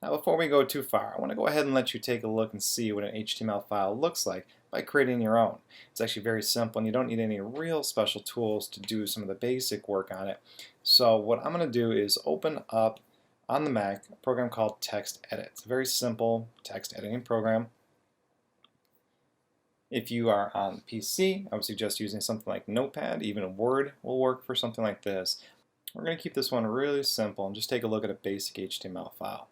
Now before we go too far, I want to go ahead and let you take a look and see what an HTML file looks like by creating your own. It's actually very simple and you don't need any real special tools to do some of the basic work on it. So what I'm going to do is open up on the Mac a program called Text Edit. It's a very simple text editing program. If you are on PC, I would suggest using something like Notepad. Even Word will work for something like this. We're going to keep this one really simple and just take a look at a basic HTML file.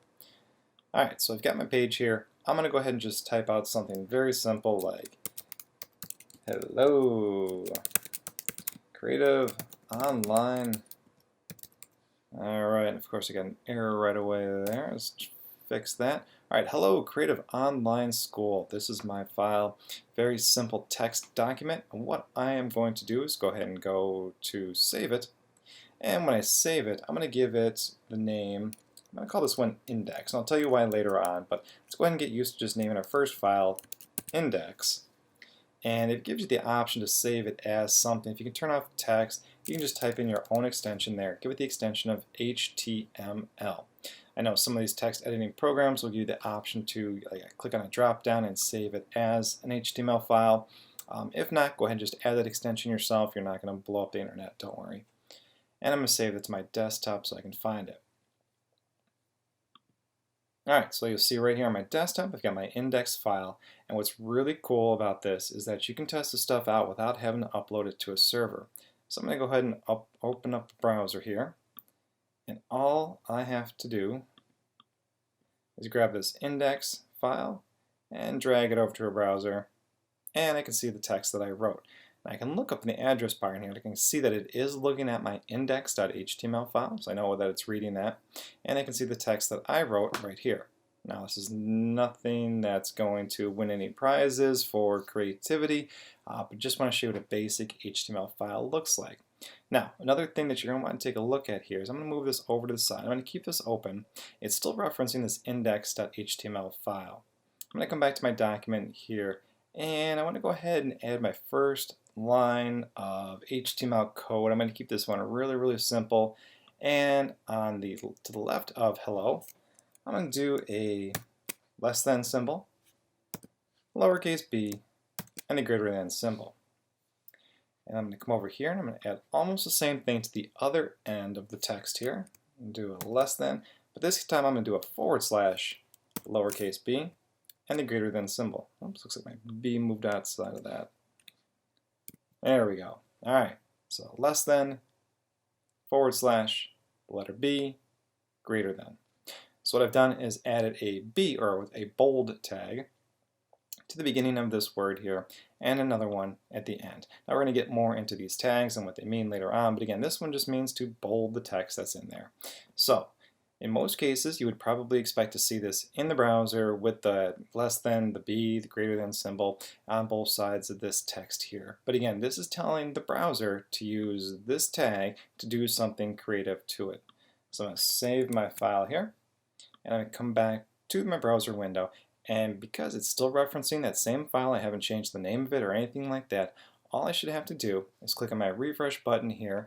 Alright, so I've got my page here. I'm going to go ahead and just type out something very simple like hello, creative online. Alright, of course I got an error right away there. Let's fix that. Alright, hello, creative online school. This is my file. Very simple text document. And what I am going to do is go ahead and go to save it. And when I save it, I'm going to give it the name. I'm going to call this one index, and I'll tell you why later on, but let's go ahead and get used to just naming our first file index. And it gives you the option to save it as something. If you can turn off text, you can just type in your own extension there. Give it the extension of HTML. I know some of these text editing programs will give you the option to click on a drop down and save it as an HTML file. If not, go ahead and just add that extension yourself. You're not going to blow up the internet, don't worry. And I'm going to save it to my desktop so I can find it. Alright, so you'll see right here on my desktop, I've got my index file, and what's really cool about this is that you can test this stuff out without having to upload it to a server. So I'm going to go ahead and open up the browser here, and all I have to do is grab this index file and drag it over to a browser, and I can see the text that I wrote. And I can look up in the address bar in here, and I can see that it is looking at my index.html file, so I know that it's reading that. And I can see the text that I wrote right here. Now this is nothing that's going to win any prizes for creativity, but just want to show you what a basic HTML file looks like. Now, another thing that you're going to want to take a look at here is I'm going to move this over to the side. I'm going to keep this open. It's still referencing this index.html file. I'm going to come back to my document here, and I want to go ahead and add my first line of HTML code. I'm going to keep this one really simple, and on the to the left of hello, I'm going to do a less than symbol, lowercase b, and a greater than symbol. And I'm going to come over here and I'm going to add almost the same thing to the other end of the text here and do a less than, but this time I'm going to do a forward slash lowercase b and the greater than symbol. Oops, looks like my b moved outside of that. There we go. Alright, so less than, forward slash, the letter B, greater than. So what I've done is added a B, or with a bold tag, to the beginning of this word here, and another one at the end. Now we're going to get more into these tags and what they mean later on, but again, this one just means to bold the text that's in there. So, in most cases, you would probably expect to see this in the browser with the less than, the B, the greater than symbol on both sides of this text here. But again, this is telling the browser to use this tag to do something creative to it. So I'm going to save my file here, and I'm going to come back to my browser window, and because it's still referencing that same file, I haven't changed the name of it or anything like that, all I should have to do is click on my refresh button here,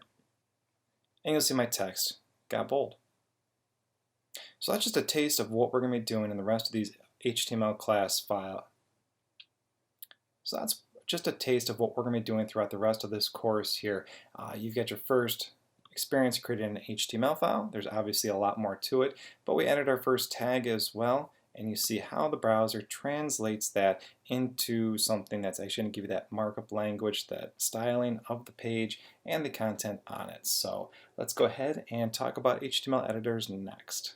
and you'll see my text got bold. So that's just a taste of what we're going to be doing in the rest of these HTML class file. So that's just a taste of what we're going to be doing throughout the rest of this course here. You've got your first experience creating an HTML file. There's obviously a lot more to it, but we added our first tag as well, and you see how the browser translates that into something that's actually going to give you that markup language, that styling of the page, and the content on it. So let's go ahead and talk about HTML editors next.